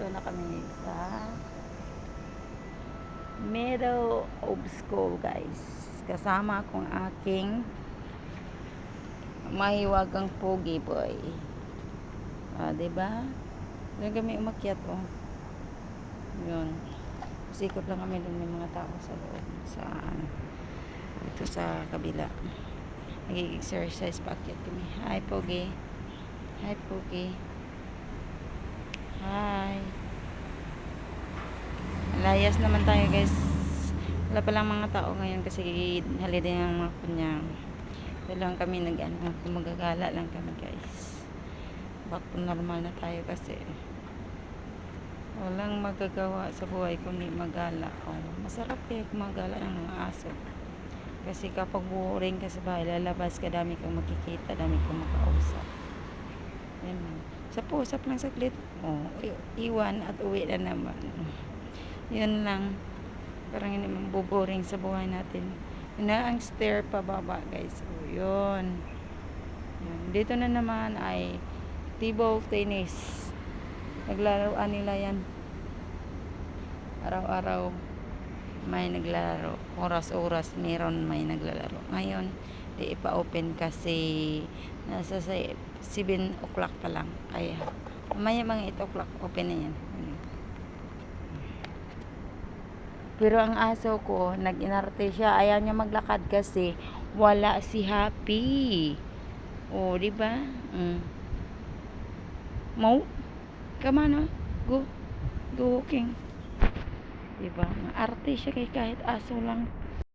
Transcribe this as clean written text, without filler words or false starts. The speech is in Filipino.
nandito na kami sa middle of school, guys. Kasama akong aking mahiwagang pogi boy. Diba? Doon kami umakyat, oh. Yun. Sikap lang kami doon, may mga tao sa loob. Ito sa kabila. Nag-exercise pa akyat kami. Hi, pogi. Hi, pogi. Hi. Layas naman tayo, guys. Wala palang mga tao ngayon kasi holiday ng mga kunyang. Ito lang kami magagala lang kami, guys. Back to normal na tayo kasi walang magagawa sa buhay kundi magala. Masarap kaya magala ng mga aso. Kasi kapag boring ka sa bahay, lalabas ka, dami kang makikita, dami kang makausap. Yan lang. Usap lang saglit. Iwan at uwi na naman. Yun lang. Parang hindi maboboring sa buhay natin. Yun na ang stair pababa, guys. Yun. Dito na naman ay table tennis. Naglalaroan nila yan. Araw-araw may naglalaro. Oras-oras meron may naglalaro. Ngayon, di ipa-open kasi nasa 7 o'clock pa lang. Kaya, mamaya mga 8 o'clock open na yan. Pero ang aso ko, nag-inarte siya. Ayaw niya maglakad kasi wala si Happy. Diba? Mo? Come on, Go. Go walking. Diba? Maarte siya kahit aso lang.